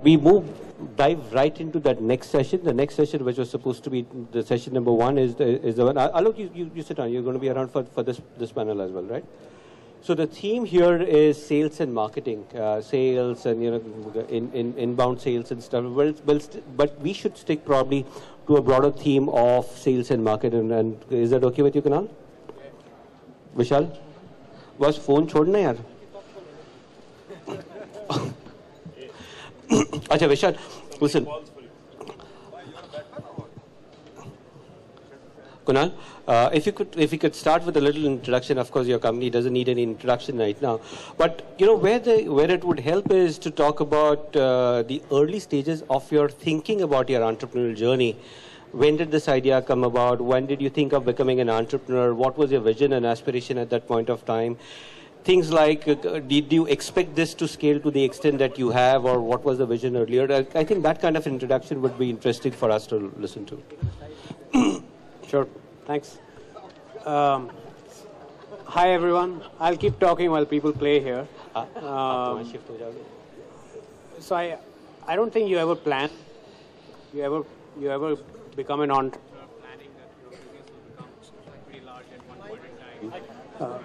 we dive right into that next session. The next session, which was supposed to be the session number 1, is the one. Alok, you sit down. You're going to be around for this panel as well, right? So the theme here is sales and marketing, sales and inbound sales and stuff. But we should stick probably to a broader theme of sales and marketing. And is that okay with you, Kunal? Vishal, बस phone छोड़ना यार. अच्छा Vishal, listen. Kunal, if you could start with a little introduction. Of course, your company doesn't need any introduction right now, but where it would help is to talk about the early stages of your thinking about your entrepreneurial journey. When did this idea come about? When did you think of becoming an entrepreneur? What was your vision and aspiration at that point of time? Things like, did you expect this to scale to the extent that you have, or what was the vision earlier? I think that kind of introduction would be interesting for us to listen to. Sure. Thanks. Hi, everyone. I'll keep talking while people play here. So I don't think you ever plan. You ever become an entrepreneur planning that your business will become pretty large at one point in time.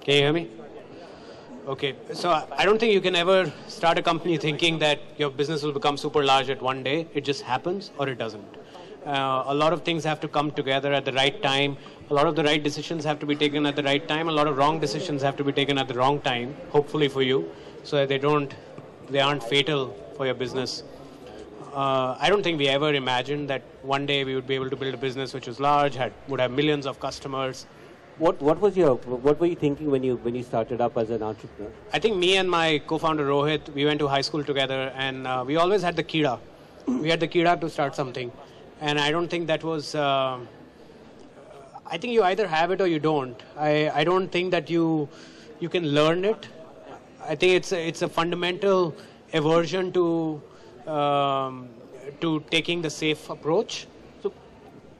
Can you hear me? Okay, so I don't think you can ever start a company thinking that your business will become super large at one day. It just happens or it doesn't. A lot of things have to come together at the right time. A lot of the right decisions have to be taken at the right time. A lot of wrong decisions have to be taken at the wrong time, hopefully for you, so that they aren't fatal for your business. I don't think we ever imagined that one day we would be able to build a business which was large, would have millions of customers. What were you thinking when you started up as an entrepreneur? I think me and my co-founder Rohit, we went to high school together, and we always had the kida. We had the kida to start something, and I don't think that was. I think you either have it or you don't. I don't think that you can learn it. I think it's a fundamental aversion to taking the safe approach. So,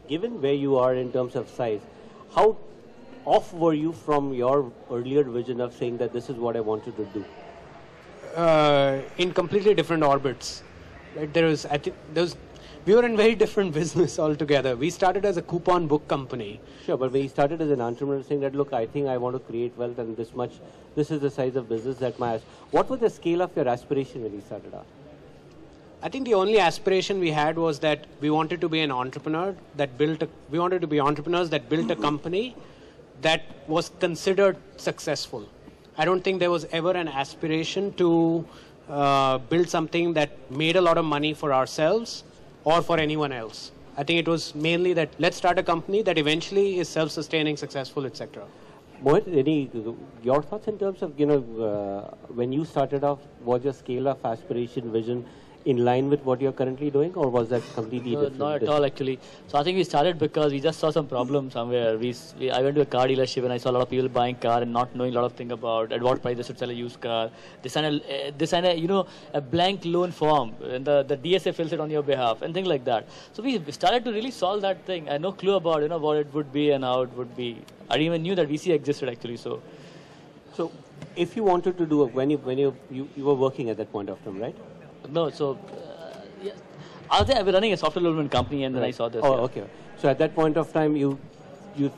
given where you are in terms of size, how off were you from your earlier vision of saying that this is what I wanted to do? In completely different orbits. Right? We were in very different business altogether. We started as a coupon book company. Sure, but when you started as an entrepreneur saying that, look, I think I want to create wealth and this is the size of business that what was the scale of your aspiration when you started out? I think the only aspiration we had was that we wanted to be an entrepreneur we wanted to be entrepreneurs that built a company that was considered successful. I don't think there was ever an aspiration to build something that made a lot of money for ourselves or for anyone else. I think it was mainly that let's start a company that eventually is self-sustaining, successful, etc. Mohit, your thoughts in terms of, when you started off, was your scale of aspiration, vision in line with what you're currently doing, or was that completely different? Not at all, actually. So I think we started because we just saw some problem somewhere. I went to a car dealership and I saw a lot of people buying car and not knowing a lot of things about at what price they should sell a used car. They sign a blank loan form, and the DSA fills it on your behalf and things like that. So we started to really solve that thing. I had no clue about what it would be and how it would be. I didn't even knew that VC existed actually. So if you wanted to do when you were working at that point of time, right? No, so I was running a software development company, and then I saw this. Oh, okay. So at that point of time, you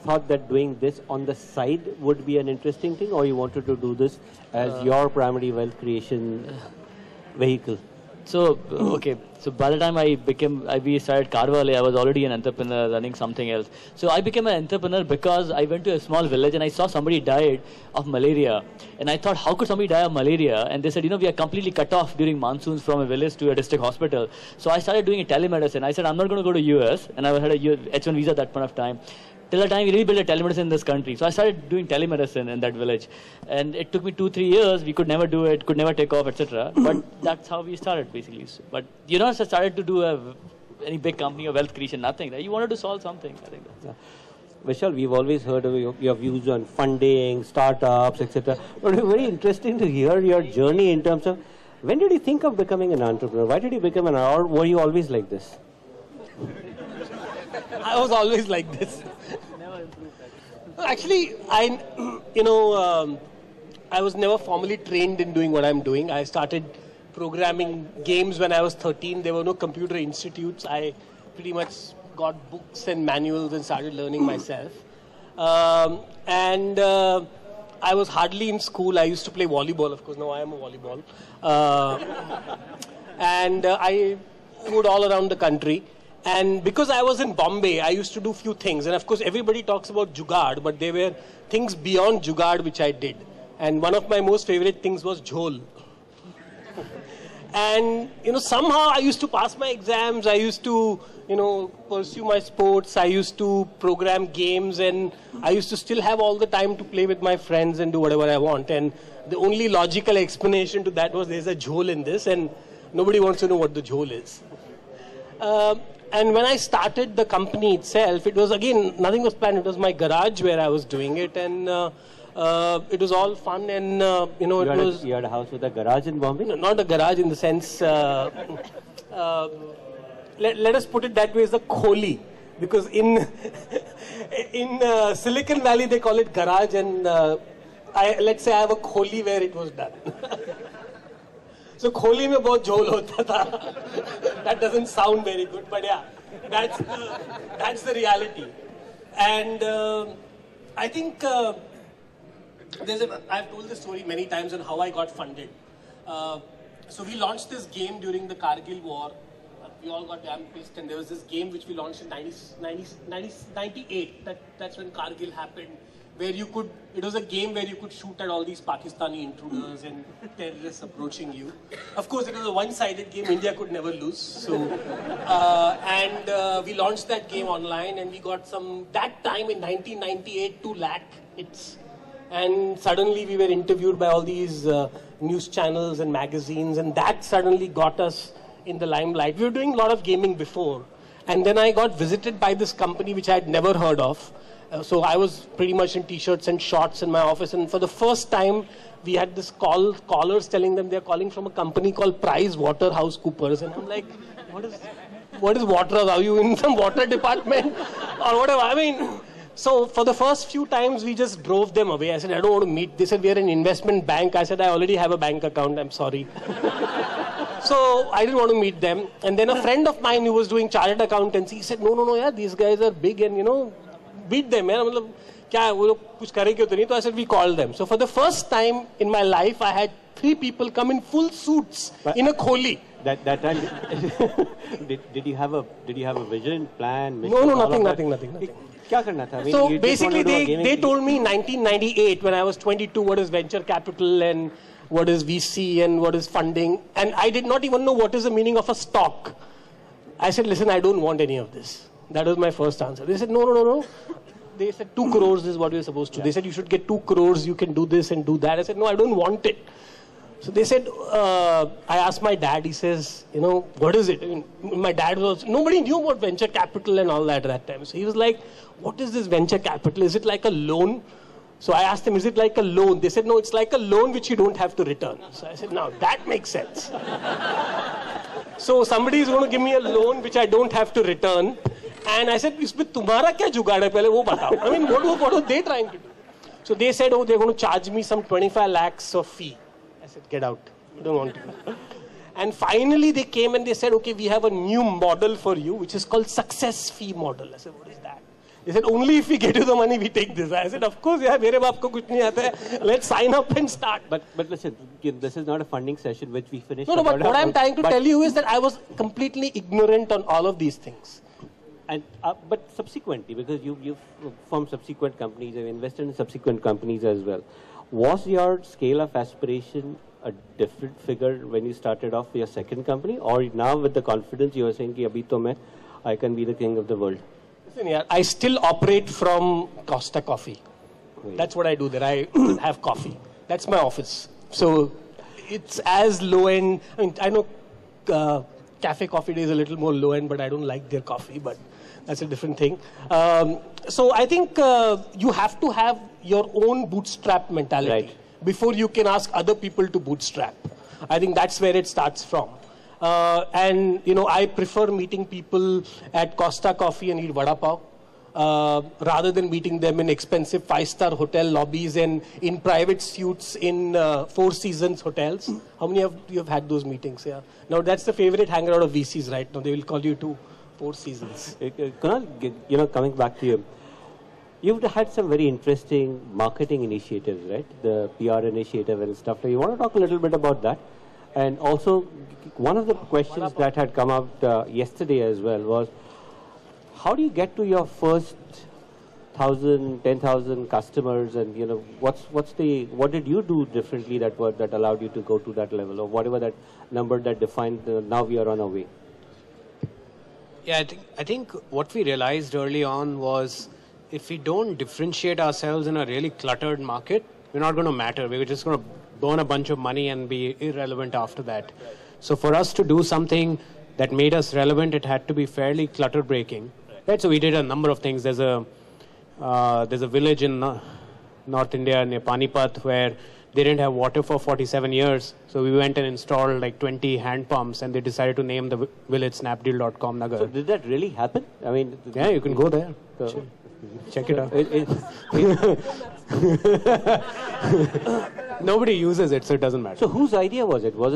thought that doing this on the side would be an interesting thing, or you wanted to do this as your primary wealth creation vehicle? So, okay. So by the time we started Carvalho, I was already an entrepreneur running something else. So I became an entrepreneur because I went to a small village and I saw somebody died of malaria. And I thought, how could somebody die of malaria? And they said, we are completely cut off during monsoons from a village to a district hospital. So I started doing a telemedicine. I said, I'm not going to go to US. And I had a H1 visa at that point of time. Till the time we really built a telemedicine in this country. So I started doing telemedicine in that village. And it took me 2-3 years. We could never do it, could never take off, etc. But that's how we started, basically. But you don't started to do any big company or wealth creation, nothing. You wanted to solve something, I think. Yeah. Vishal, we've always heard of your views on funding, startups, etc. But it's very interesting to hear your journey in terms of, when did you think of becoming an entrepreneur? Why did you become an entrepreneur? Or were you always like this? I was always like this. Never improved. Actually, I was never formally trained in doing what I'm doing. I started programming games when I was 13. There were no computer institutes. I pretty much got books and manuals and started learning myself. I was hardly in school. I used to play volleyball, of course. Now I am a volleyball. I toured all around the country. And because I was in Bombay, I used to do few things. And of course, everybody talks about jugaad, but there were things beyond jugaad which I did. And one of my most favorite things was jhol. And, somehow I used to pass my exams. I used to, pursue my sports. I used to program games. And I used to still have all the time to play with my friends and do whatever I want. And the only logical explanation to that was there's a jhol in this. And nobody wants to know what the jhol is. And when I started the company itself, it was, again, nothing was planned. It was my garage where I was doing it. And it was all fun. And, You had a house with a garage in Bombay? No, not a garage in the sense, let us put it that way, as a kholi. Because in Silicon Valley, they call it garage. And let's say I have a kholi where it was done. So kholi mein bahut jhol hota tha. That doesn't sound very good, but yeah, that's the reality. And I think I've told this story many times on how I got funded. So we launched this game during the Kargil war. We all got damn pissed, and there was this game which we launched in 98. That's when Kargil happened. Where it was a game where you could shoot at all these Pakistani intruders and terrorists approaching you. Of course, it was a one-sided game. India could never lose. So, we launched that game online, and we got that time in 1998, 2 lakh hits. And suddenly we were interviewed by all these news channels and magazines, and that suddenly got us in the limelight. We were doing a lot of gaming before. And then I got visited by this company which I had never heard of. So I was pretty much in t-shirts and shorts in my office, and for the first time we had this callers telling them they're calling from a company called PricewaterhouseCoopers, and I'm like, what is Waterhouse? Are you in some water department or whatever? I mean, so for the first few times we just drove them away. I said, I don't want to meet. They said, we are an investment bank. I said, I already have a bank account. I'm sorry. So I didn't want to meet them. And then a friend of mine who was doing chartered accountancy, he said, no, yeah, these guys are big and beat them. I said, we called them. So for the first time in my life, I had 3 people come in full suits in a kholi. That time, did you have a vision, plan? No, nothing. So basically, they told me in 1998, when I was 22, what is venture capital and what is VC and what is funding. And I did not even know what is the meaning of a stock. I said, listen, I don't want any of this. That was my first answer. They said, no. They said 2 crores is what you're supposed to. Yeah. They said you should get 2 crores, you can do this and do that. I said, no, I don't want it. So they said, I asked my dad, he says, what is it? I mean, my dad was, nobody knew about venture capital and all that at that time. So he was like, what is this venture capital? Is it like a loan? So I asked him, is it like a loan? They said, no, it's like a loan which you don't have to return. So I said, now that makes sense. So somebody is going to give me a loan which I don't have to return. And I said, isme tumhara kya jugaad hai? Pehle wo batao. I mean, what are they trying to do? So they said, they're going to charge me some 25 lakhs of fee. I said, get out. I don't want to. And finally they came and they said, okay, we have a new model for you, which is called success fee model. I said, what is that? They said, only if we get you the money, we take this. I said, of course, yeah, mere baap ko kuch nahi aata hai. Let's sign up and start. But listen, this is not a funding session which we finished. No, but what I'm trying to tell you is that I was completely ignorant on all of these things. And but subsequently, because you've formed subsequent companies, you've invested in subsequent companies as well. Was your scale of aspiration a different figure when you started off your second company, or now with the confidence you are saying, ki abhi to main, I can be the king of the world? Listen, yeah, I still operate from Costa Coffee. Oh, yeah. That's what I do there. I have coffee. That's my office. So it's as low end. I mean, I know Cafe Coffee Day is a little more low end, but I don't like their coffee, but that's a different thing. So I think you have to have your own bootstrap mentality. Right. Before you can ask other people to bootstrap. I think that's where it starts from. And, I prefer meeting people at Costa Coffee and eat vada pav. rather than meeting them in expensive 5-star hotel lobbies and in private suites in Four Seasons hotels. How many of you have had those meetings? Yeah. Now that's the favorite hangout of VCs right now. They will call you to Four Seasons. Kunal, coming back to you. You've had some very interesting marketing initiatives, right? The PR initiative and stuff. You want to talk a little bit about that? And also, one of the questions that had come up yesterday as well was, how do you get to your first 1,000, 10,000 customers, and what did you do differently that allowed you to go to that level, or whatever that number that defined now we are on our way? Yeah, I think what we realized early on was, if we don't differentiate ourselves in a really cluttered market, we're not going to matter. We're just going to burn a bunch of money and be irrelevant after that. So for us to do something that made us relevant, it had to be fairly clutter breaking. Right? So we did a number of things. There's a village in North India near Panipat where they didn't have water for 47 years. So we went and installed like 20 hand pumps, and they decided to name the village Snapdeal.com Nagar. So did that really happen? I mean, yeah, you can go there. So, check it out. Nobody uses it, so it doesn't matter. So whose idea was it? Was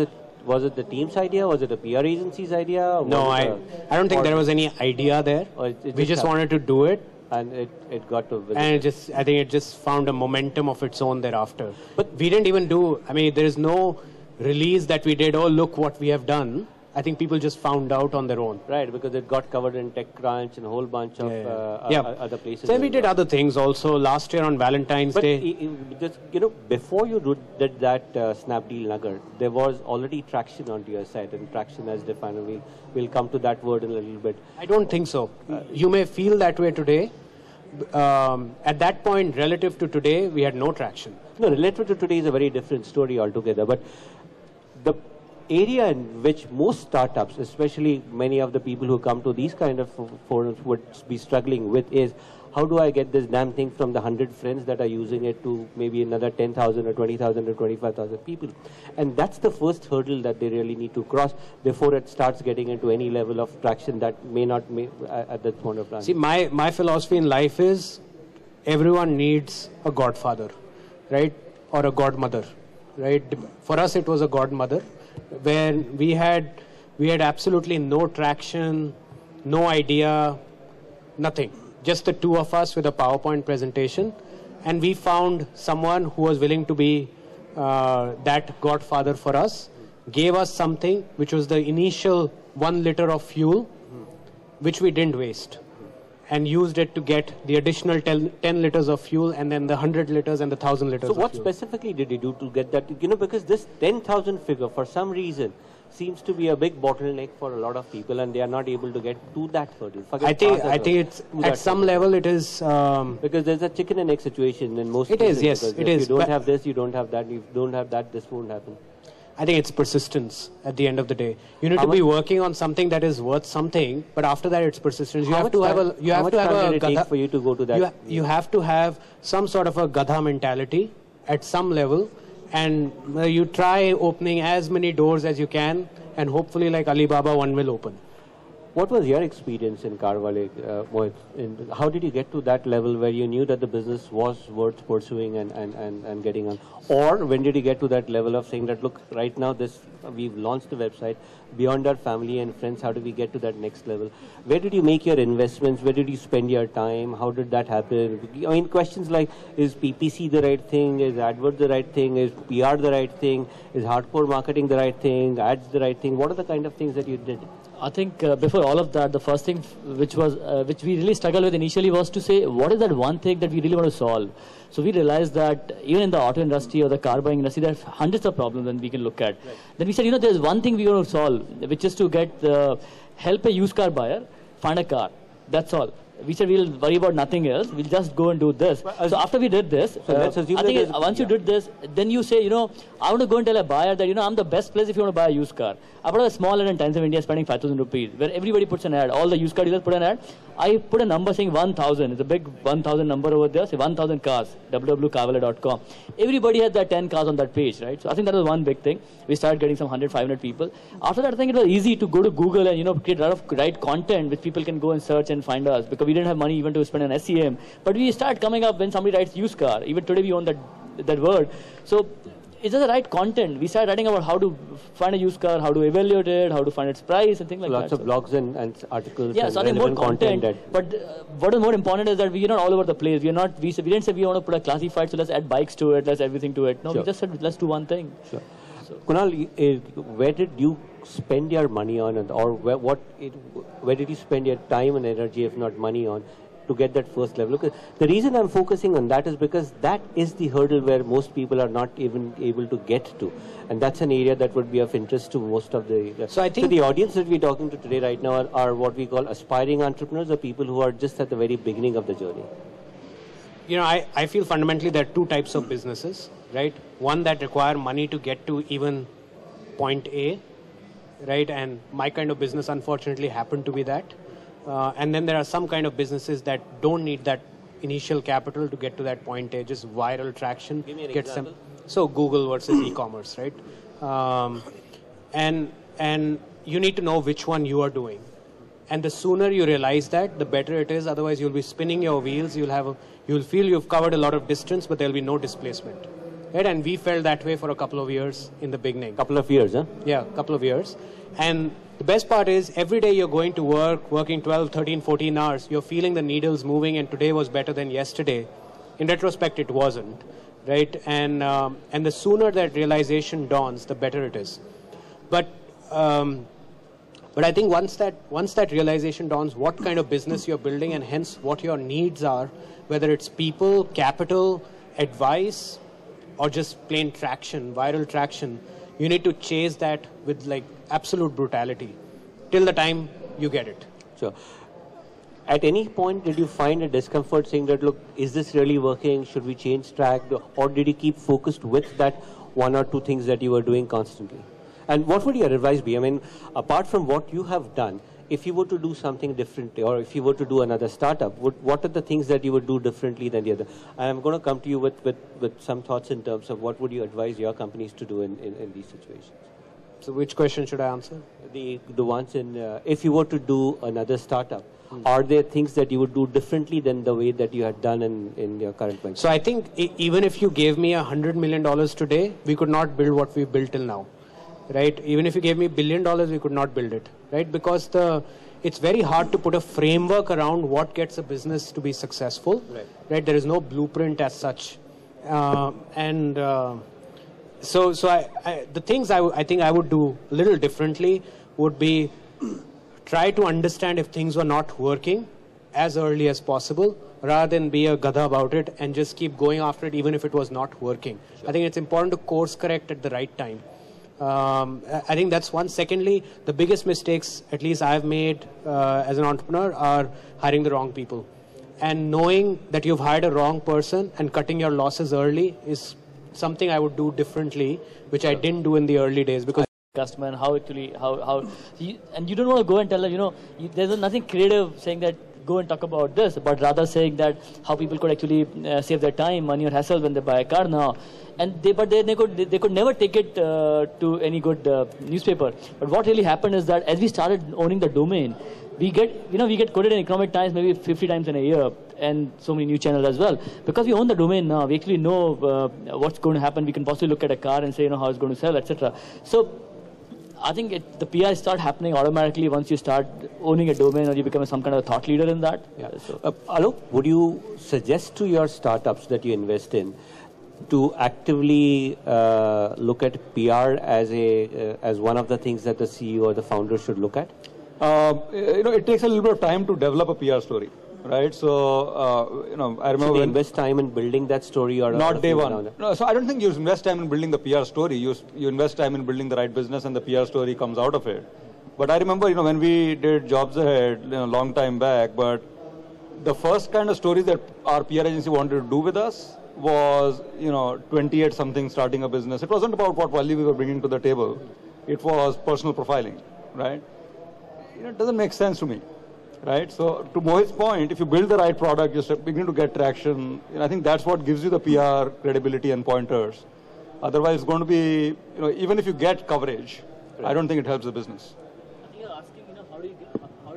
it the team's idea? Was it the PR agency's idea? No, I don't think there was any idea there. We just wanted to do it. And it got to visit. And I think it just found a momentum of its own thereafter. But we didn't even there is no release that we did, oh, look what we have done. I think people just found out on their own. Right, because it got covered in TechCrunch and a whole bunch of other places. Then we did other things also. Last year on Valentine's Day. Before you did that Snapdeal Nagar, there was already traction onto your site, and traction as defined. We'll come to that word in a little bit. I don't think so. You may feel that way today. At that point, relative to today, we had no traction. No, relative to today is a very different story altogether. But the area in which most startups, especially many of the people who come to these kind of forums, would be struggling with is, how do I get this damn thing from the 100 friends that are using it to maybe another 10,000 or 20,000 or 25,000 people? And that's the first hurdle that they really need to cross before it starts getting into any level of traction that may not at that point of time. See, my philosophy in life is, everyone needs a godfather, right? Or a godmother, right? For us, it was a godmother, where we had absolutely no traction, no idea, nothing. Just the two of us with a PowerPoint presentation. And we found someone who was willing to be that godfather for us, gave us something which was the initial 1 liter of fuel, which we didn't waste, and used it to get the additional 10 liters of fuel, and then the 100 liters and the 1,000 liters of fuel. So what specifically did you do to get that? Because this 10,000 figure, for some reason, seems to be a big bottleneck for a lot of people, and they are not able to get to that hurdle. I think it's at some level it is because there's a chicken and egg situation in most cases. It is, yes, it is. If you don't have this, you don't have that. If you don't have that, this won't happen. I think it's persistence at the end of the day. You need to be working on something that is worth something, but after that it's persistence. You have to have a gadha for you to go to that. You have to have some sort of a gadha mentality at some level, and you try opening as many doors as you can, and hopefully, like Alibaba, one will open. What was your experience in Carwale, Mohit? How did you get to that level where you knew that the business was worth pursuing and getting on? Or when did you get to that level of saying that, look, right now we've launched the website, beyond our family and friends, how do we get to that next level? Where did you make your investments? Where did you spend your time? How did that happen? I mean, questions like, is PPC the right thing? Is AdWords the right thing? Is PR the right thing? Is hardcore marketing the right thing? Ads the right thing? What are the kind of things that you did? I think before all of that, the first thing which we really struggled with initially was to say, what is that one thing that we really want to solve? So we realized that even in the auto industry or the car buying industry, there are hundreds of problems that we can look at. Right. Then we said, there's one thing we want to solve, which is to help a used car buyer find a car. That's all. We said we'll worry about nothing else. We'll just go and do this. So after we did this, I think once you did this, then you say, I want to go and tell a buyer that, I'm the best place if you want to buy a used car. I put a small ad in Times of India spending 5,000 rupees, where everybody puts an ad. All the used car dealers put an ad. I put a number saying 1,000. It's a big 1,000 number over there. Say 1,000 cars, www.carwale.com. Everybody has that 10 cars on that page, right? So I think that was one big thing. We started getting some 100, 500 people. After that, I think it was easy to go to Google and, create a lot of right content which people can go and search and find us, because we didn't have money even to spend on SEM. But we start coming up when somebody writes used car. Even today we own that word. So it's just the right content. We started writing about how to find a used car, how to evaluate it, how to find its price and things like Lots that. of blogs and articles. Yeah, and so I think more content. But what is more important is that we are not all over the place. We didn't say we want to put a classified, so let's add bikes to it, let's everything to it. No, we just said let's do one thing. Sure. So, Kunal, where did you spend your money on, or where did you spend your time and energy, if not money, on to get that first level? Look, the reason I'm focusing on that is because that is the hurdle where most people are not even able to get to, and that's an area that would be of interest to most of the. So I think the audience that we're talking to today right now are what we call aspiring entrepreneurs, or people who are just at the very beginning of the journey. You know, I feel fundamentally there are two types of businesses, right? One that require money to get to even point A, right? And my kind of business, unfortunately, happened to be that. And then there are some kind of businesses that don't need that initial capital to get to that point A, just viral traction. Give me an example. So Google versus e-commerce, right? And you need to know which one you are doing. And the sooner you realize that, the better it is. Otherwise, you'll be spinning your wheels. You'll feel you've covered a lot of distance, but there'll be no displacement. Right? And we felt that way for a couple of years in the beginning. Couple of years, huh? Yeah, a couple of years. And the best part is every day you're going to work, working 12, 13, 14 hours, you're feeling the needles moving, and today was better than yesterday. In retrospect, it wasn't. Right? And the sooner that realization dawns, the better it is. But I think once that realization dawns, what kind of business you're building, and hence what your needs are, whether it's people, capital, advice, or just plain traction, viral traction, you need to chase that with like absolute brutality till the time you get it. Sure. At any point, did you find a discomfort saying that, look, is this really working? Should we change track? Or did you keep focused with that one or two things that you were doing constantly? And what would your advice be? I mean, apart from what you have done, if you were to do something differently, or if you were to do another startup, what are the things that you would do differently than the other? I'm going to come to you with some thoughts in terms of what would you advise your companies to do in these situations. So which question should I answer? The ones in, if you were to do another startup, are there things that you would do differently than the way that you had done in your current venture? So I think even if you gave me $100 million today, we could not build what we built till now. Right? Even if you gave me $1 billion, we could not build it. Right? Because it's very hard to put a framework around what gets a business to be successful. Right? There is no blueprint as such. So the things I think I would do a little differently would be try to understand if things were not working as early as possible, rather than be a gadha about it and just keep going after it even if it was not working. Sure. I think it's important to course correct at the right time. I think that's one. Secondly, the biggest mistakes, at least I've made as an entrepreneur, are hiring the wrong people. And knowing that you've hired a wrong person and cutting your losses early is something I would do differently, which I didn't do in the early days. Because customer and and you don't want to go and tell them, there's nothing creative saying that go and talk about this, but rather saying that how people could actually save their time, money, or hassle when they buy a car now. And they could never take it to any good newspaper. But what really happened is that as we started owning the domain, we get quoted in Economic Times maybe 50 times in a year, and so many new channels as well. Because we own the domain now, we actually know what's going to happen. We can possibly look at a car and say, how it's going to sell, etc. So I think the PR start happening automatically once you start owning a domain, or you become some kind of a thought leader in that. Yeah. Alok, would you suggest to your startups that you invest in to actively look at PR as one of the things that the CEO or the founder should look at? It takes a little bit of time to develop a PR story, right? So, I remember when invest time in building that story, or not day one. No, so I don't think you invest time in building the PR story. You invest time in building the right business, and the PR story comes out of it. But I remember, when we did Jobs Ahead, long time back. But the first kind of stories that our PR agency wanted to do with us was, 28 something starting a business. It wasn't about what value we were bringing to the table. It was personal profiling, right? It doesn't make sense to me, right? So to Mohit's point, if you build the right product, you begin to get traction. I think that's what gives you the PR credibility and pointers. Otherwise, it's going to be, even if you get coverage, right, I don't think it helps the business. asking, how do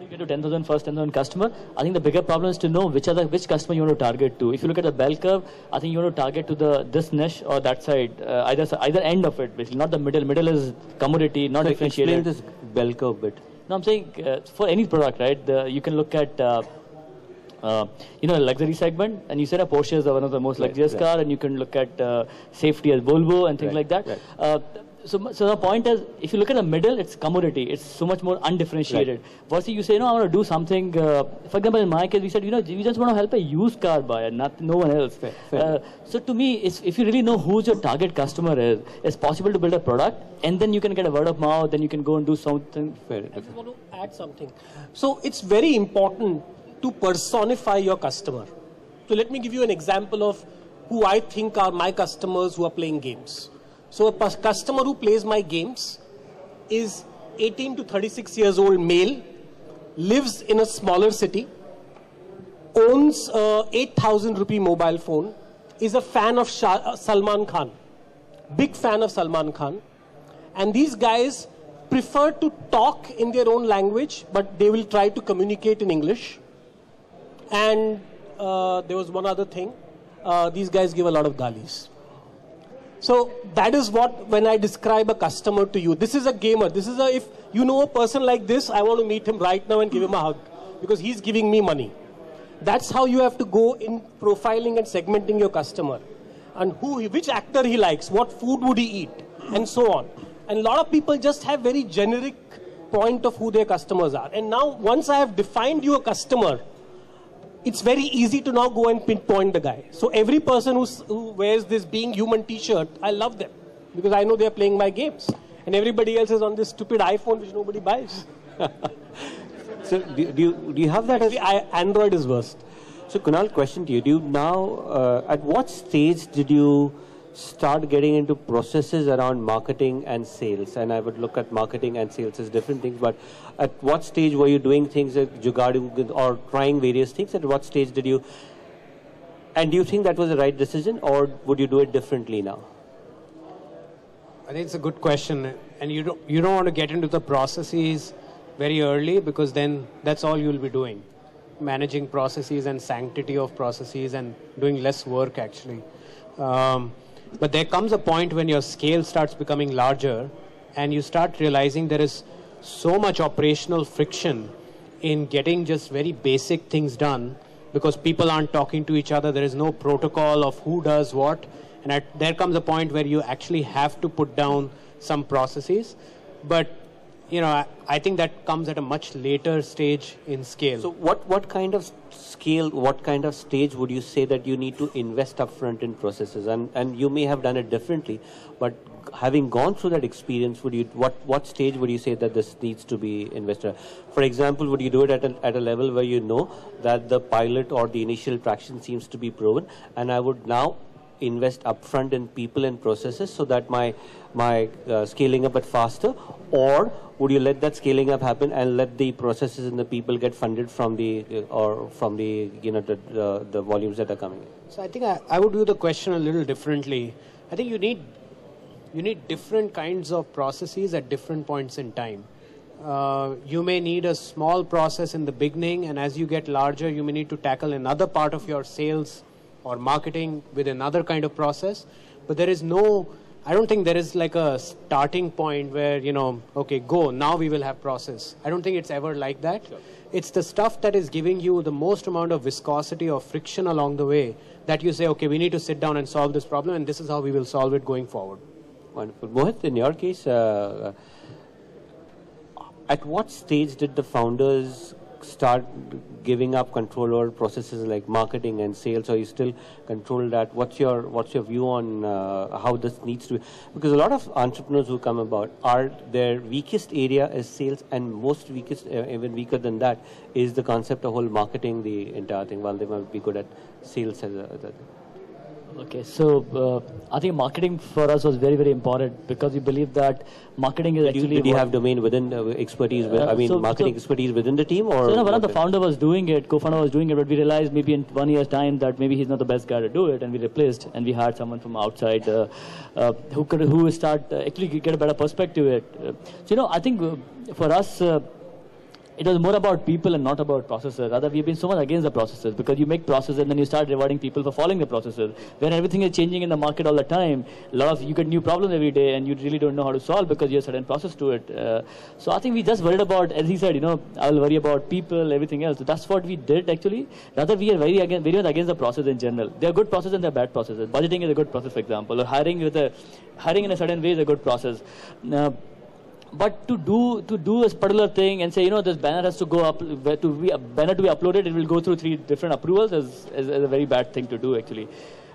you get to 10,000 first 10,000 customer? I think the bigger problem is to know which customer you want to target to. If you look at the bell curve, I think you want to target to this niche or that side, either end of it, basically, not the middle. Middle is commodity, not differentiated. Explain this bell curve bit. No, I'm saying for any product, right? You can look at luxury segment, and you said a Porsche is one of the most luxurious car, and you can look at safety as Volvo and things like that. Right. So the point is, if you look at the middle, it's commodity. It's so much more undifferentiated. Versus you say, I want to do something. For example, in my case, we said, we just want to help a used car buyer, no one else. Fair. So to me, if you really know who your target customer is, it's possible to build a product, and then you can get a word of mouth, then you can go and do something. Fair. I just want to add something. So it's very important to personify your customer. So let me give you an example of who I think are my customers who are playing games. So a customer who plays my games is 18 to 36 years old male, lives in a smaller city, owns a 8,000 rupee mobile phone, is a fan of Salman Khan, big fan of Salman Khan. And these guys prefer to talk in their own language, but they will try to communicate in English. And there was one other thing, these guys give a lot of galis. So that is what, when I describe a customer to you, this is a gamer. If you know a person like this, I want to meet him right now and give him a hug because he's giving me money. That's how you have to go in profiling and segmenting your customer. And which actor he likes, what food would he eat, and so on. And a lot of people just have very generic point of who their customers are. And now, once I have defined you a customer, it's very easy to now go and pinpoint the guy. So every person who wears this Being Human t-shirt, I love them because I know they're playing my games. And everybody else is on this stupid iPhone which nobody buys. So do you have that? Android is worst. So Kunal, question to you. Do you now, at what stage did you start getting into processes around marketing and sales? And I would look at marketing and sales as different things, but at what stage were you doing things like jugaad or trying various things? At what stage did you, and do you think that was the right decision, or would you do it differently now? I think it's a good question, and you don't want to get into the processes very early because then that's all you'll be doing, managing processes and sanctity of processes and doing less work actually. But there comes a point when your scale starts becoming larger and you start realizing there is so much operational friction in getting just very basic things done because people aren't talking to each other. There is no protocol of who does what. And there comes a point where you actually have to put down some processes. But, I think that comes at a much later stage in scale. So what kind of scale, what kind of stage would you say that you need to invest upfront in processes? And you may have done it differently, but having gone through that experience, what stage would you say that this needs to be invested? For example, would you do it at a level where you know that the pilot or the initial traction seems to be proven, and I would now invest upfront in people and processes so that my scaling up faster? Or would you let that scaling up happen and let the processes and the people get funded from the the volumes that are coming in? So I think I would do the question a little differently. I think you need different kinds of processes at different points in time. You may need a small process in the beginning, and as you get larger, you may need to tackle another part of your sales or marketing with another kind of process. But I don't think there is like a starting point where, okay, go, now we will have process. I don't think it's ever like that. Sure. It's the stuff that is giving you the most amount of viscosity or friction along the way that you say, okay, we need to sit down and solve this problem, and this is how we will solve it going forward. Wonderful. Mohit, in your case, at what stage did the founders start giving up control over processes like marketing and sales, or you still control that? What's your view on how this needs to be? Because a lot of entrepreneurs who come about their weakest area is sales, and most weakest, even weaker than that, is the concept of whole marketing, the entire thing, while they might be good at sales as a Okay, so I think marketing for us was very, very important because we believe that marketing is actually... Did you have domain within expertise, marketing expertise within the team? Or one of the founder was doing it, co-founder was doing it, but we realized maybe in 1 year's time that maybe he's not the best guy to do it, and we replaced, and we hired someone from outside who start actually get a better perspective. I think for us, it was more about people and not about processes. Rather, we've been so much against the processes, because you make processes and then you start rewarding people for following the processes. When everything is changing in the market all the time, you get new problems every day and you really don't know how to solve because you have a certain process to it. So I think we just worried about, as he said, I'll worry about people, everything else. So that's what we did actually. Rather, we are very much against the process in general. There are good processes and there are bad processes. Budgeting is a good process, for example, or hiring in a certain way is a good process. But to do a particular thing and say, this banner has to go up, banner to be uploaded, it will go through 3 different approvals is a very bad thing to do actually.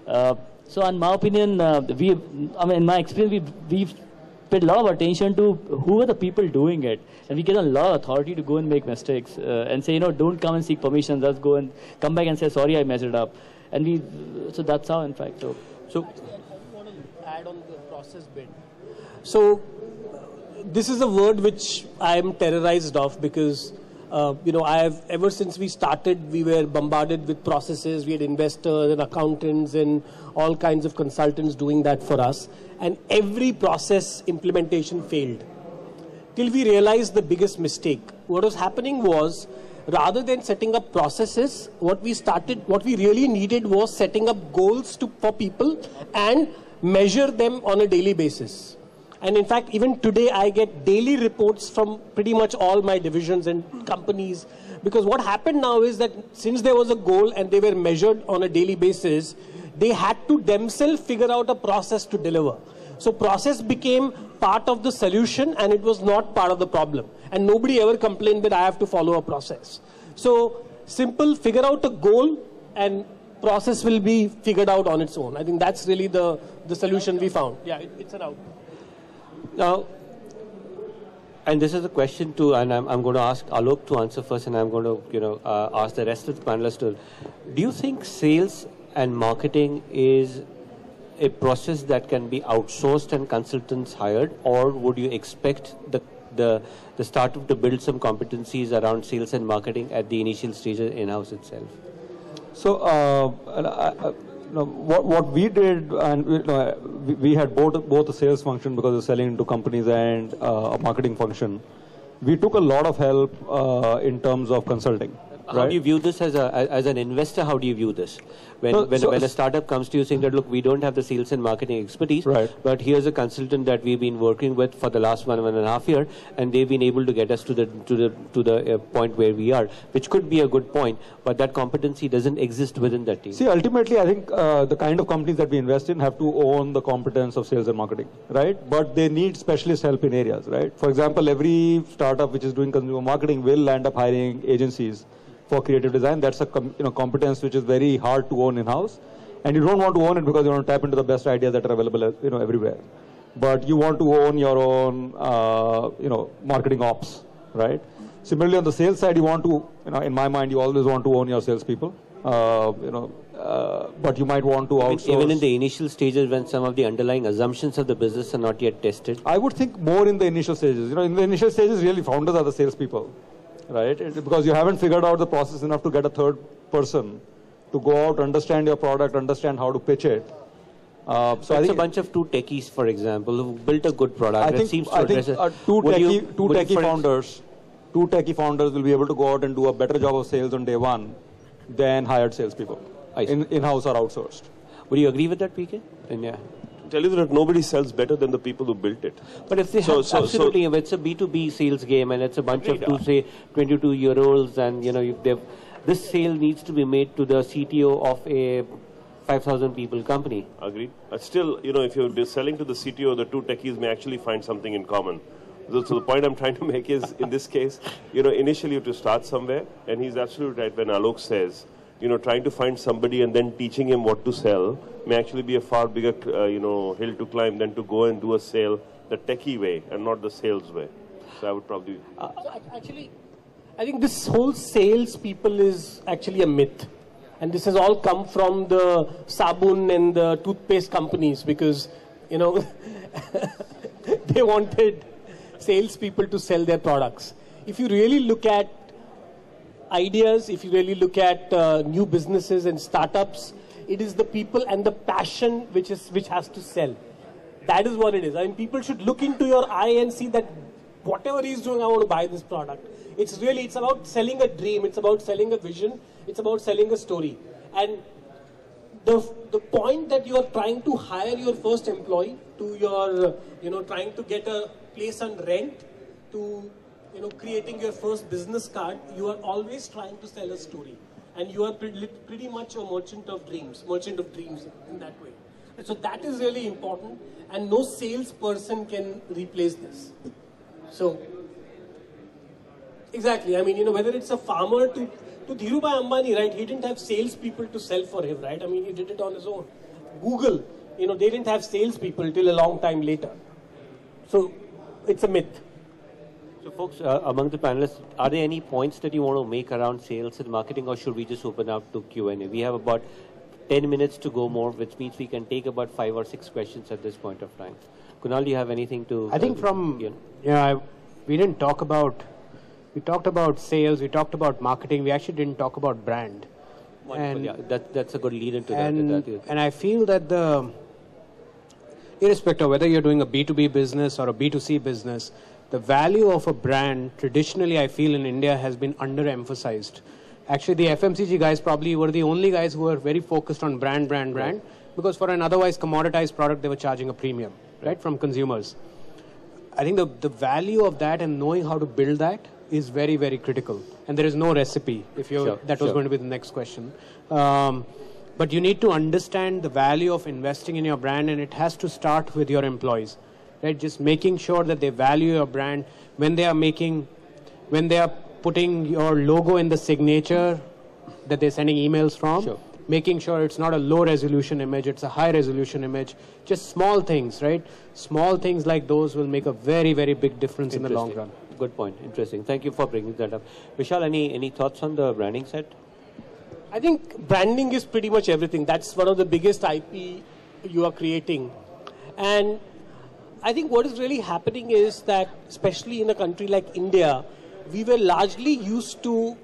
So in my opinion, in my experience, we've paid a lot of attention to who are the people doing it, and we get a lot of authority to go and make mistakes and say, don't come and seek permission, just go and come back and say, sorry, I messed it up. And so that's how, in fact. So I want to add on the process bit. So this is a word which I am terrorized of because, ever since we started, we were bombarded with processes. We had investors and accountants and all kinds of consultants doing that for us. And every process implementation failed. Till we realized the biggest mistake. What was happening was, rather than setting up processes, what we really needed was setting up goals for people and measure them on a daily basis. And in fact, even today, I get daily reports from pretty much all my divisions and companies. Because what happened now is that since there was a goal and they were measured on a daily basis, they had to themselves figure out a process to deliver. So process became part of the solution and it was not part of the problem. And nobody ever complained that I have to follow a process. So simple, figure out a goal and process will be figured out on its own. I think that's really the solution we found. Yeah, it's an out. Now, and this is a question too, and I'm going to ask Alok to answer first, and I'm going to ask the rest of the panelists to. Do you think sales and marketing is a process that can be outsourced and consultants hired, or would you expect the startup to build some competencies around sales and marketing at the initial stages in-house itself? So what we did, and we had both a sales function because of selling into companies and a marketing function. We took a lot of help in terms of consulting. How do you view this as an investor? How do you view this? When a startup comes to you saying that, look, we don't have the sales and marketing expertise, but here's a consultant that we've been working with for the last 1.5 years, and they've been able to get us to the point where we are, which could be a good point, but that competency doesn't exist within that team. See, ultimately, I think the kind of companies that we invest in have to own the competence of sales and marketing, right? But they need specialist help in areas, right? For example, every startup which is doing consumer marketing will end up hiring agencies for creative design. That's a competence which is very hard to own in-house, and you don't want to own it because you want to tap into the best ideas that are available everywhere. But you want to own your own marketing ops, right? Similarly, on the sales side, you want to in my mind, you always want to own your salespeople. But you might want to outsource. Even in the initial stages when some of the underlying assumptions of the business are not yet tested? I would think more in the initial stages. In the initial stages, really founders are the salespeople. Right? Because you haven't figured out the process enough to get a third person to go out, understand your product, understand how to pitch it. So I think a bunch of two techies, for example, who built a good product. I think two techie founders will be able to go out and do a better job of sales on day one than hired salespeople, in-house or outsourced. Would you agree with that, PK? Yeah. Tell you that nobody sells better than the people who built it. But if they absolutely, if it's a B2B sales game and it's a bunch of 22-year-olds, and this sale needs to be made to the CTO of a 5,000 people company. Agreed. Still, if you're selling to the CTO, the two techies may actually find something in common. So the point I'm trying to make is, in this case, initially you have to start somewhere, and he's absolutely right when Alok says, trying to find somebody and then teaching him what to sell may actually be a far bigger, hill to climb than to go and do a sale the techie way and not the sales way. So I would probably... Actually, I think this whole sales people is actually a myth. And this has all come from the sabun and the toothpaste companies because, they wanted salespeople to sell their products. If you really look at ideas, if you really look at new businesses and startups, it is the people and the passion which has to sell. That is what it is. I mean, people should look into your eye and see that whatever he's doing, I want to buy this product. It's about selling a dream, it's about selling a vision, it's about selling a story. And the point that you are trying to hire your first employee, to your, trying to get a place on rent, to, creating your first business card, you are always trying to sell a story. And you are pretty much a merchant of dreams in that way. And so that is really important, and no salesperson can replace this. So, exactly, I mean, whether it's a farmer to Dhirubhai Ambani, right, he didn't have salespeople to sell for him, right? I mean, he did it on his own. Google, they didn't have salespeople till a long time later. So, it's a myth. So folks, among the panelists, are there any points that you want to make around sales and marketing, or should we just open up to Q&A? We have about 10 minutes to go more, which means we can take about 5 or 6 questions at this point of time. Kunal, do you have anything to... I think we didn't talk about... We talked about sales, we talked about marketing, we actually didn't talk about brand. And yeah, that's a good lead into that. And I feel that irrespective of whether you're doing a B2B business or a B2C business, the value of a brand, traditionally I feel in India, has been underemphasized. Actually, the FMCG guys probably were the only guys who were very focused on brand, because for an otherwise commoditized product, they were charging a premium, right, from consumers. I think the value of that and knowing how to build that is very, very critical. And there is no recipe, if you're, that was going to be the next question. But you need to understand the value of investing in your brand, and it has to start with your employees, right? Just making sure that they value your brand when they are putting your logo in the signature that they're sending emails from, making sure it's not a low resolution image, it's a high resolution image. Just small things, right? Small things like those will make a very, very big difference in the long run. Good point. Interesting. Thank you for bringing that up. Vishal, any thoughts on the branding side? I think branding is pretty much everything. That's one of the biggest IP you are creating. And I think what is really happening is that, especially in a country like India, we were largely used to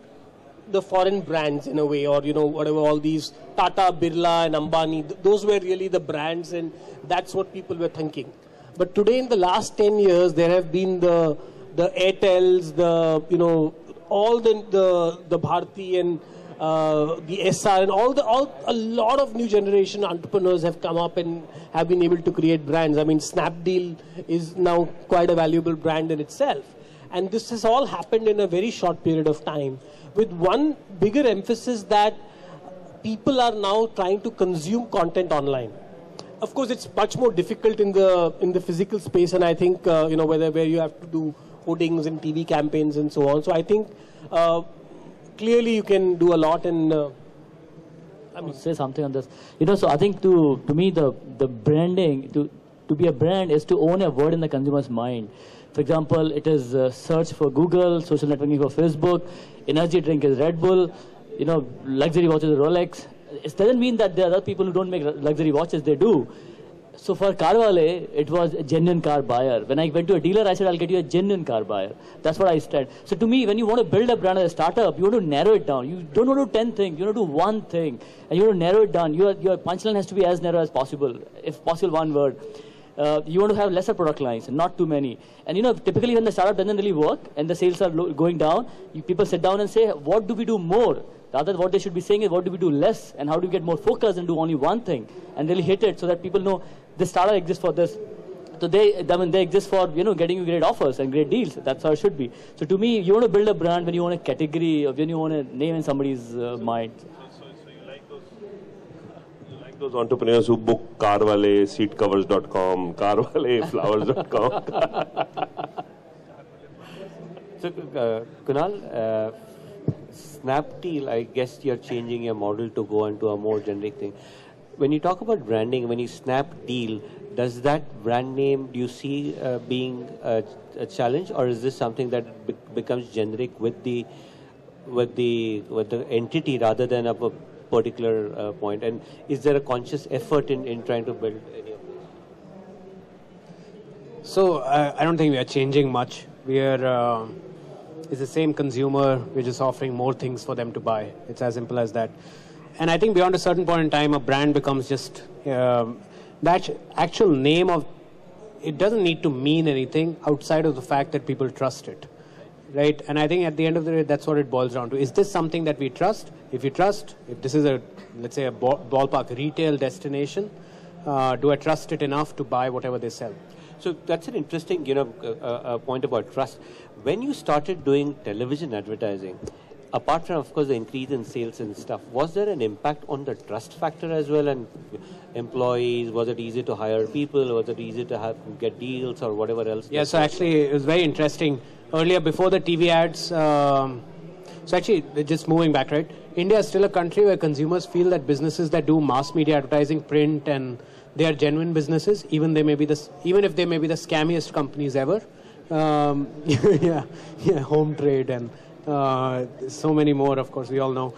the foreign brands in a way, or, whatever, all these Tata, Birla and Ambani, those were really the brands, and that's what people were thinking. But today, in the last 10 years, there have been the Airtels, all the Bharti and the SR and a lot of new generation entrepreneurs have come up and have been able to create brands. I mean, Snapdeal is now quite a valuable brand in itself. And this has all happened in a very short period of time, with one bigger emphasis that people are now trying to consume content online. Of course, it's much more difficult in the physical space, and I think where you have to do hoardings and TV campaigns and so on. So I think clearly you can do a lot, and I mean, say something on this. So I think to me the branding, to be a brand is to own a word in the consumer's mind. For example, it is search for Google, social networking for Facebook, energy drink is Red Bull, luxury watch is Rolex. It doesn't mean that there are other people who don't make luxury watches, they do. So for Carvale, it was a genuine car buyer. When I went to a dealer, I said, I'll get you a genuine car buyer. That's what I said. So to me, when you want to build a brand as a startup, you want to narrow it down. You don't want to do 10 things, you want to do one thing. And you want to narrow it down. Your punchline has to be as narrow as possible, if possible one word. You want to have lesser product lines, not too many. And typically when the startup doesn't really work and the sales are going down, people sit down and say, what do we do more? Rather, what they should be saying is, what do we do less, and how do we get more focused and do only one thing, and really hit it so that people know this startup exists for this. So they exist for getting you great offers and great deals. That's how it should be. So to me, you want to build a brand when you want a category, or when you want a name in somebody's mind. So you like those entrepreneurs who book Carvale, seatcovers.com, Carvale, flowers.com. So Kunal, Snapdeal, I guess you're changing your model to go into a more generic thing. When you talk about branding, when you Snapdeal, does that brand name, do you see being a challenge, or is this something that becomes generic with the entity rather than a particular point? And is there a conscious effort in trying to build any of this? So I don't think we are changing much. We are. It's the same consumer, we're just offering more things for them to buy. It's as simple as that. And I think beyond a certain point in time, a brand becomes just, that actual name of, it doesn't need to mean anything outside of the fact that people trust it. right? And I think at the end of the day, that's what it boils down to. Is this something that we trust? If we trust, if this is a, let's say, a ballpark retail destination, do I trust it enough to buy whatever they sell? So that's an interesting, point about trust. When you started doing television advertising, apart from, of course, the increase in sales and stuff, was there an impact on the trust factor as well? And employees, was it easy to hire people? Was it easy to get deals or whatever else? Yeah, so actually, it was very interesting. Earlier, before the TV ads, so actually, just moving back, right? India is still a country where consumers feel that businesses that do mass media advertising, print, and they are genuine businesses, even if they may be the scammiest companies ever. Home trade and so many more, of course, we all know.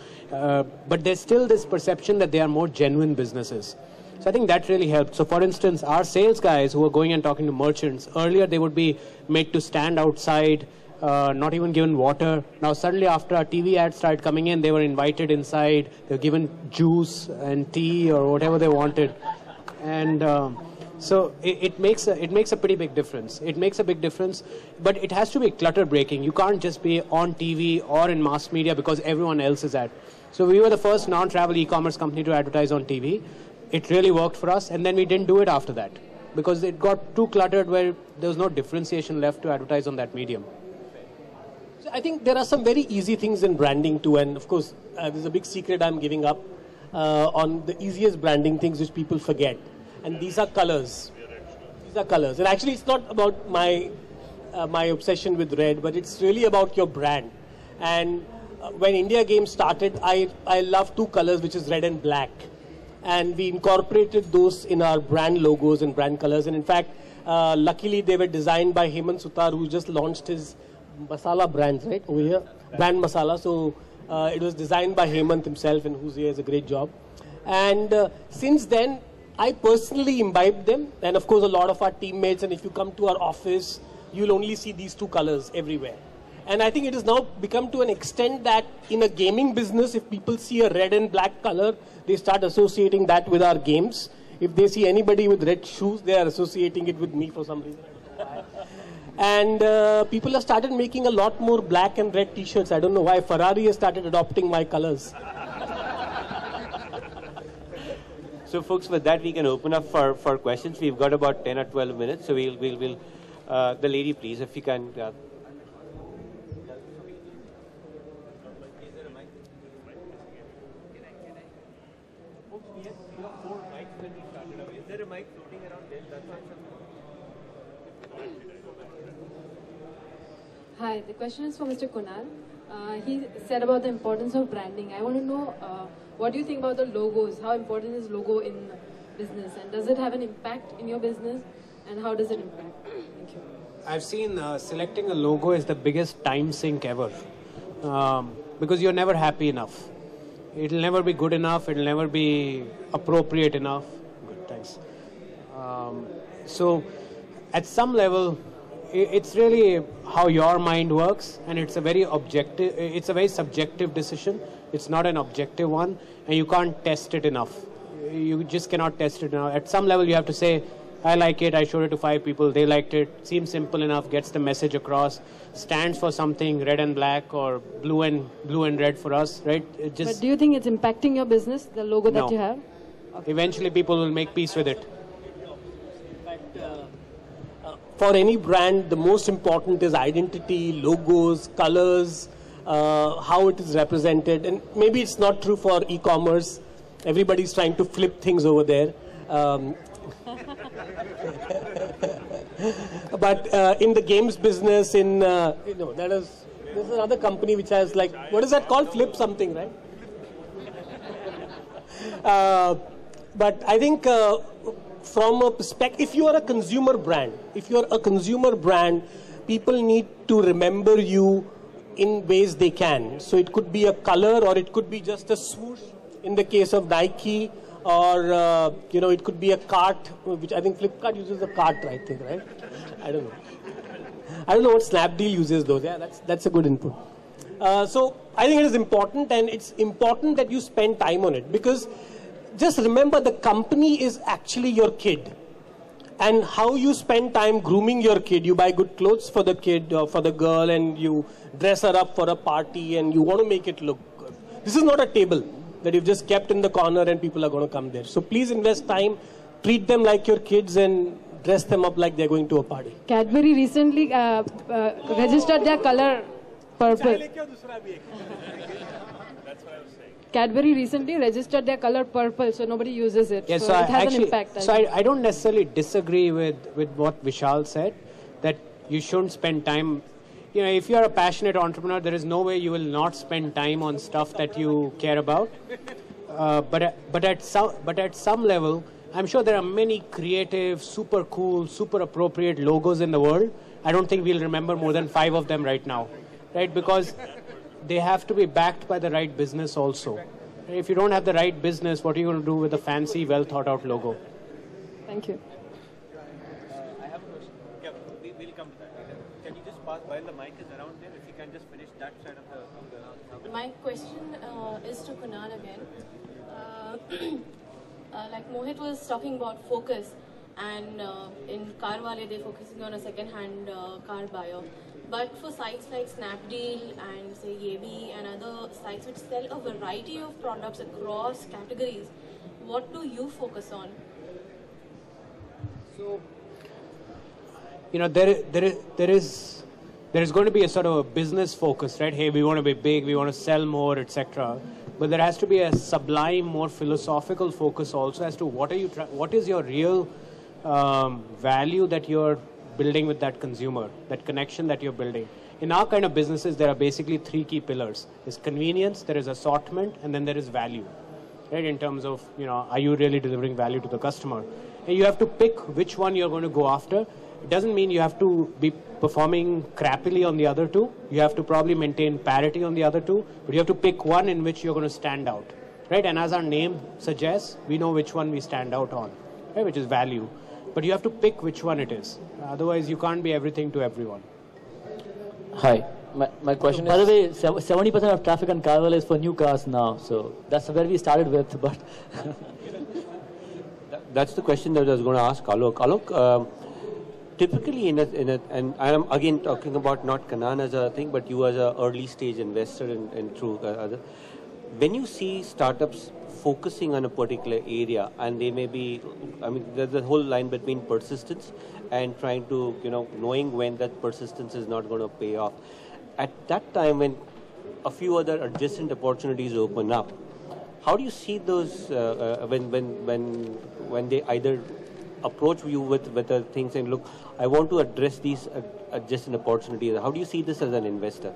But there's still this perception that they are more genuine businesses. So I think that really helped. So for instance, our sales guys who are going and talking to merchants, earlier they would be made to stand outside, not even given water. Now suddenly after our TV ads started coming in, they were invited inside, they were given juice and tea or whatever they wanted. And so it makes a pretty big difference. It makes a big difference, but it has to be clutter breaking. You can't just be on TV or in mass media because everyone else is at. So we were the first non-travel e-commerce company to advertise on TV. It really worked for us, and then we didn't do it after that because it got too cluttered where there was no differentiation left to advertise on that medium. So I think there are some very easy things in branding too, and of course there's a big secret I'm giving up on the easiest branding things which people forget. And these are colors. These are colors. And actually, it's not about my obsession with red, but it's really about your brand. And when India Games started, I love two colors, which is red and black. And we incorporated those in our brand logos and brand colors. And in fact, luckily, they were designed by Hemant Sutar, who just launched his masala brands, right, over here. Brand Masala. So it was designed by Hemant himself, and who's here is a great job. And since then, I personally imbibed them, and of course a lot of our teammates, and if you come to our office, you'll only see these two colors everywhere. And I think it has now become to an extent that in a gaming business, if people see a red and black color, they start associating that with our games. If they see anybody with red shoes, they are associating it with me for some reason. And people have started making a lot more black and red t-shirts. I don't know why. Ferrari has started adopting my colors. So, folks, with that, we can open up for questions. We've got about 10 or 12 minutes. So, we'll the lady, please, if you can. Is there a mic? Folks, we have 4 mics when we started away. Is there a mic floating around there? That's why. Hi, the question is for Mr. Kunal. He said about the importance of branding. I want to know, what do you think about the logos? How important is logo in business? And does it have an impact in your business? And how does it impact? Thank you. I've seen selecting a logo is the biggest time sink ever. Because you're never happy enough. It'll never be good enough. It'll never be appropriate enough. Good, thanks. So at some level, it's really how your mind works, and it's a very subjective decision. It's not an objective one, and you can't test it enough. You just cannot test it enough. At some level, you have to say, I like it, I showed it to 5 people, they liked it, seems simple enough, gets the message across, stands for something, red and black, or blue and red for us, right? But do you think it's impacting your business, the logo that you have? Okay. Eventually, people will make peace with it. For any brand, the most important is identity, logos, colors, how it is represented. And maybe it's not true for e-commerce. Everybody's trying to flip things over there. But in the games business, there's another company which has like, what is that called? Flip something, right? But I think from a perspective, if you are a consumer brand, people need to remember you in ways they can. So it could be a color, or it could be just a swoosh in the case of Nike, or it could be a cart, which I think Flipkart uses a cart, I think, right? I don't know what Snapdeal uses though. Yeah, that's a good input. So I think it is important, and it's important that you spend time on it, because just remember, the company is actually your kid, and how you spend time grooming your kid. You buy good clothes for the kid or for the girl, and you dress her up for a party, and you want to make it look good. This is not a table that you've just kept in the corner and people are going to come there. So please invest time, treat them like your kids, and dress them up like they're going to a party. Cadbury recently registered their color purple. Cadbury recently registered their color purple, so nobody uses it. Yeah, so it has an impact. So I don't necessarily disagree with what Vishal said, that you shouldn't spend time. You know, if you're a passionate entrepreneur, there is no way you will not spend time on stuff that you care about. But at some level, I'm sure there are many creative, super cool, super appropriate logos in the world. I don't think we'll remember more than 5 of them right now, right? Because they have to be backed by the right business also. If you don't have the right business, what are you going to do with a fancy, well thought out logo? Thank you. I have a question. Yeah, we'll come to that later. Can you just pass while the mic is around there? If you can just finish that side of the My question is to Kunal again. Like Mohit was talking about focus, and in Carwale they're focusing on a second-hand car buyer. But for sites like Snapdeal and say Yebi and other sites which sell a variety of products across categories, what do you focus on? So, you know, there is going to be a sort of a business focus, right? Hey, we want to be big, we want to sell more, etc. But there has to be a sublime, more philosophical focus also as to what is your real value that you're building with that consumer, that connection that you're building. In our kind of businesses, there are basically 3 key pillars. There's convenience, there is assortment, and then there is value, right? In terms of, you know, are you really delivering value to the customer? And you have to pick which one you're going to go after. It doesn't mean you have to be performing crappily on the other 2. You have to probably maintain parity on the other 2, but you have to pick one in which you're going to stand out, right? And as our name suggests, we know which one we stand out on, right? Which is value. But you have to pick which one it is. Otherwise, you can't be everything to everyone. Hi. My question is... By the way, 70% of traffic on Carnival is for new cars now. So that's where we started with. But that's the question that I was going to ask Alok. Alok, typically and I am again talking about not Kannan as a thing, but you as an early stage investor and through other. When you see startups focusing on a particular area, and they may be, I mean, there's a whole line between persistence and trying to, you know, knowing when that persistence is not going to pay off. At that time, when a few other adjacent opportunities open up, how do you see those when they either approach you with things and look, I want to address these adjacent opportunities? How do you see this as an investor?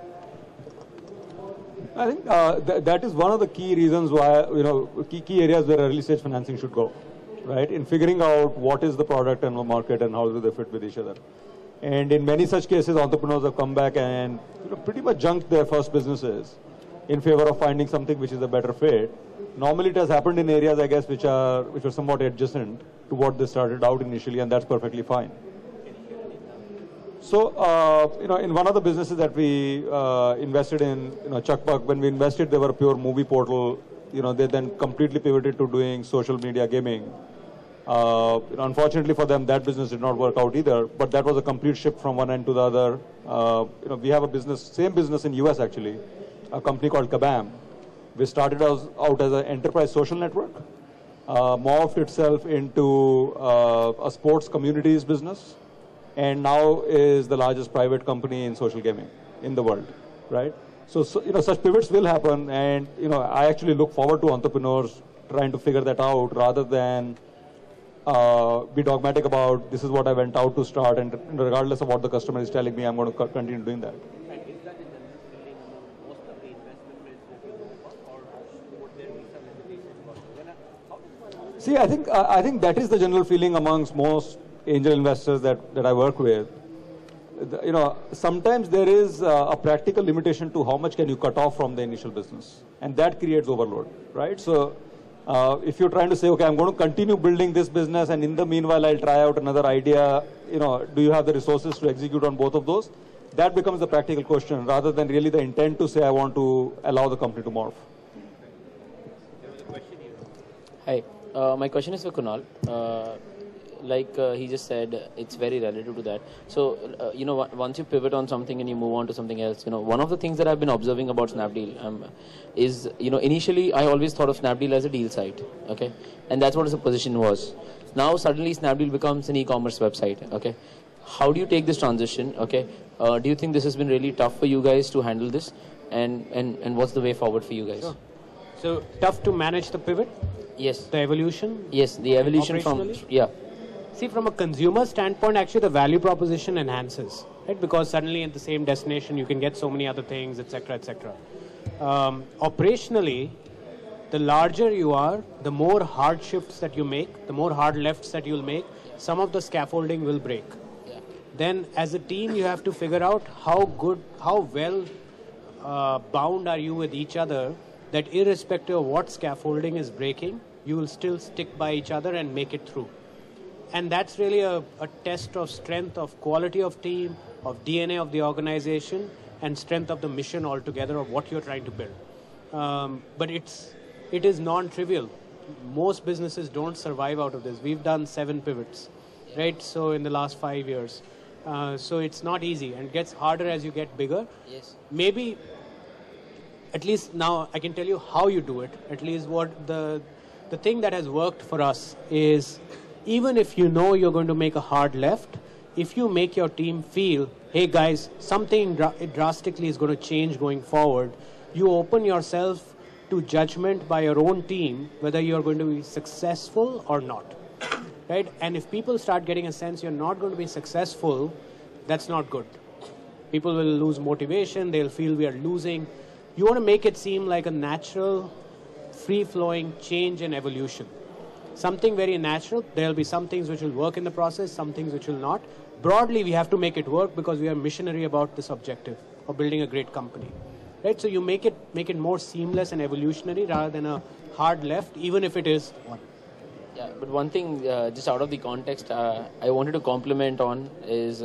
I think that is one of the key reasons why, you know, key areas where early stage financing should go, right? In figuring out what is the product and the market and how do they fit with each other. And in many such cases, entrepreneurs have come back and, you know, pretty much junked their first businesses in favor of finding something which is a better fit. Normally it has happened in areas, I guess, which are somewhat adjacent to what they started out initially, and that's perfectly fine. So, you know, in one of the businesses that we invested in, you know, Chuckbuck, when we invested, they were a pure movie portal. You know, they then completely pivoted to doing social media gaming. You know, unfortunately for them, that business did not work out either, but that was a complete shift from one end to the other. You know, we have a business, same business in US actually, a company called Kabam. We started out as an enterprise social network, morphed itself into a sports communities business, and now is the largest private company in social gaming in the world, right? So you know, such pivots will happen, and you know, I actually look forward to entrepreneurs trying to figure that out rather than be dogmatic about this is what I went out to start, and regardless of what the customer is telling me, I'm going to continue doing that. See, I think that is the general feeling amongst most angel investors that I work with. You know, sometimes there is a practical limitation to how much can you cut off from the initial business, and that creates overload, right? So if you're trying to say, okay, I'm going to continue building this business, and in the meanwhile I'll try out another idea, you know, do you have the resources to execute on both of those? That becomes the practical question rather than really the intent to say I want to allow the company to morph. Hi, my question is for Kunal. like he just said, it's very relative to that. So, once you pivot on something and you move on to something else, one of the things that I've been observing about Snapdeal is, initially I always thought of Snapdeal as a deal site, okay? And that's what the position was. Now suddenly Snapdeal becomes an e-commerce website, okay? How do you take this transition, okay? Do you think this has been really tough for you guys to handle this? And what's the way forward for you guys? Sure. So, tough to manage the pivot? Yes. The evolution? Yes, the evolution from, yeah. See, from a consumer standpoint, actually the value proposition enhances, right? Because suddenly at the same destination, you can get so many other things, etc., etc. Operationally, the larger you are, the more hard shifts that you make, the more hard lefts that you'll make, some of the scaffolding will break. Yeah. Then as a team, you have to figure out how well bound are you with each other, that irrespective of what scaffolding is breaking, you will still stick by each other and make it through. And that's really a test of strength, of quality of team, of DNA of the organization, and strength of the mission altogether of what you're trying to build. But it is non-trivial. Most businesses don't survive out of this. We've done 7 pivots, right? So in the last 5 years. So it's not easy, and it gets harder as you get bigger. Yes. Maybe, at least now I can tell you how you do it. At least what the thing that has worked for us is, even if you know you're going to make a hard left, if you make your team feel, hey guys, something drastically is going to change going forward, you open yourself to judgment by your own team whether you're going to be successful or not. Right? And if people start getting a sense you're not going to be successful, that's not good. People will lose motivation, they'll feel we are losing. You want to make it seem like a natural, free-flowing change and evolution. Something very natural. There'll be some things which will work in the process, some things which will not. Broadly, we have to make it work because we are missionary about this objective of building a great company. Right? So you make it more seamless and evolutionary rather than a hard left, even if it is one. Yeah, but one thing, just out of the context, I wanted to compliment on is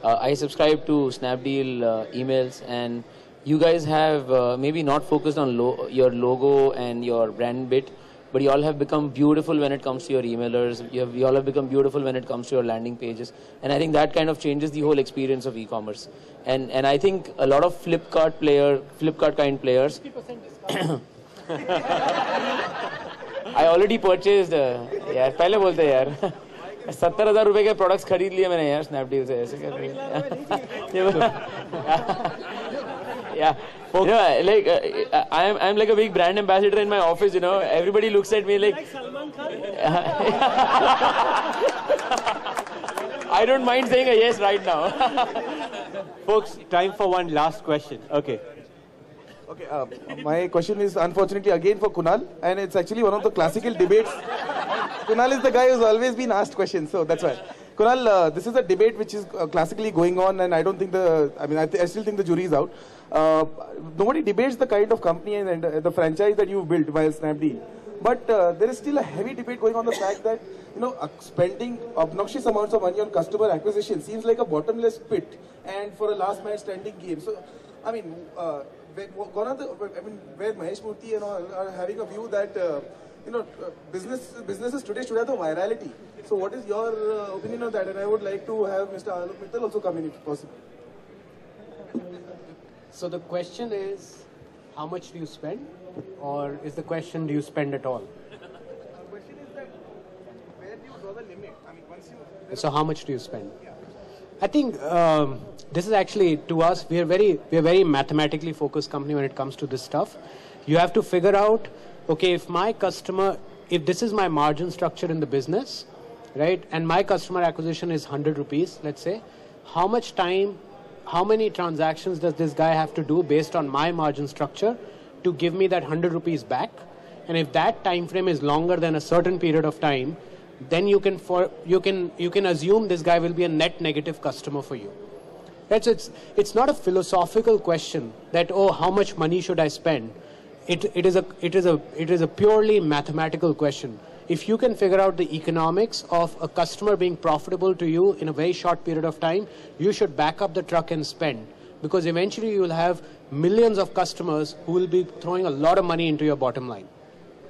I subscribe to Snapdeal emails, and you guys have maybe not focused on your logo and your brand bit, but you all have become beautiful when it comes to your emailers. You all have become beautiful when it comes to your landing pages, and I think that kind of changes the whole experience of e-commerce. And I think a lot of Flipkart kind players. I already purchased. यार पहले बोलते यार 70,000 रुपए के products खरीद लिए मैंने यार स्नैपडील से ऐसे कर yeah, you know, like I'm like a big brand ambassador in my office. You know, everybody looks at me like Salman Khan. I don't mind saying a yes right now. Folks, time for one last question. Okay. Okay, my question is unfortunately again for Kunal, and it's actually one of the classical debates. Kunal is the guy who's always been asked questions, so that's why. Kunal, this is a debate which is classically going on, and I don't think I still think the jury is out. Nobody debates the kind of company and the franchise that you've built via Snapdeal. But there is still a heavy debate going on the fact that, spending obnoxious amounts of money on customer acquisition seems like a bottomless pit and for a last man standing game. So, where Mahesh Murthy and all are having a view that, businesses today should have the virality. So what is your opinion on that? And I would like to have Mr. Alok Mittal also come in if possible. So the question is, how much do you spend? Or is the question, do you spend at all? The question is that, where do you draw the limit? So how much do you spend? Yeah. I think this is actually, to us, we are very mathematically focused company when it comes to this stuff. You have to figure out, okay, if this is my margin structure in the business, right, and my customer acquisition is 100 rupees, let's say, how much time, how many transactions does this guy have to do based on my margin structure to give me that 100 rupees back? And if that time frame is longer than a certain period of time, then you can assume this guy will be a net negative customer for you. Right? So it's not a philosophical question that, oh, how much money should I spend? It is a purely mathematical question. If you can figure out the economics of a customer being profitable to you in a very short period of time, you should back up the truck and spend. Because eventually you will have millions of customers who will be throwing a lot of money into your bottom line.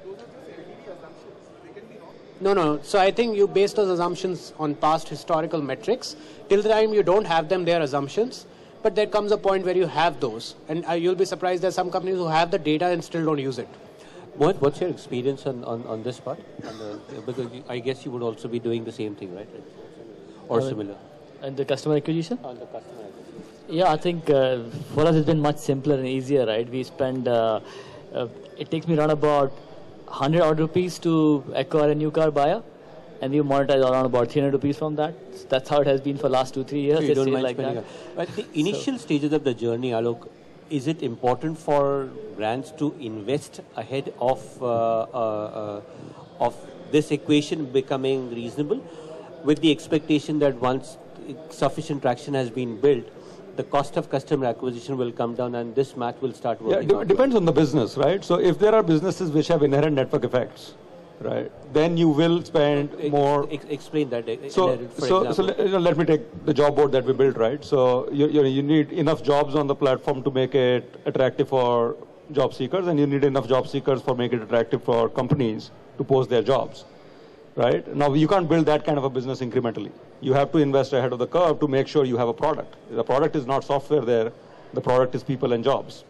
Those are just LTV assumptions. They can be wrong. No. So I think you base those assumptions on past historical metrics. Till the time you don't have them, they are assumptions. But there comes a point where you have those. And you'll be surprised there are some companies who have the data and still don't use it. What's your experience on this part? Because I guess you would also be doing the same thing, right? Or similar? And the customer acquisition? On the customer acquisition. Yeah, I think for us it's been much simpler and easier, right? We spend, it takes me around about 100 odd rupees to acquire a new car buyer, and we monetize around about 300 rupees from that. So that's how it has been for the last 2-3 years. So you don't mind like spending that. But the initial stages of the journey, Alok, is it important for brands to invest ahead of this equation becoming reasonable, with the expectation that once sufficient traction has been built, the cost of customer acquisition will come down and this math will start working? Yeah, depends on the business, right? So if there are businesses which have inherent network effects, right, then you will spend more. Explain that. So let me take the job board that we built, right? So you need enough jobs on the platform to make it attractive for job seekers, and you need enough job seekers for make it attractive for companies to post their jobs, right? Now you can't build that kind of a business incrementally. You have to invest ahead of the curve to make sure you have a product. The product is not software there. The product is people and jobs,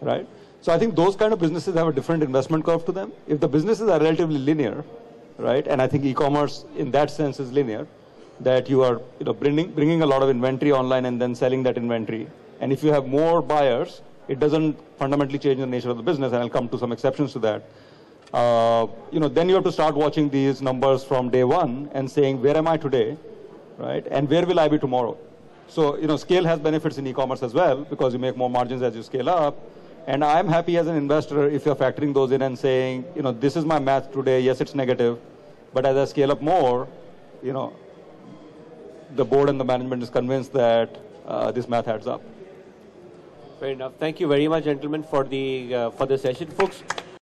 right? So I think those kind of businesses have a different investment curve to them. If the businesses are relatively linear, right, and I think e-commerce in that sense is linear, that you are bringing a lot of inventory online and then selling that inventory. And if you have more buyers, it doesn't fundamentally change the nature of the business, and I'll come to some exceptions to that. Then you have to start watching these numbers from day one and saying, where am I today, right, and where will I be tomorrow? So, scale has benefits in e-commerce as well, because you make more margins as you scale up. And I'm happy as an investor if you're factoring those in and saying, this is my math today. Yes, it's negative, but as I scale up more, the board and the management is convinced that this math adds up. Fair enough. Thank you very much, gentlemen, for the session, folks.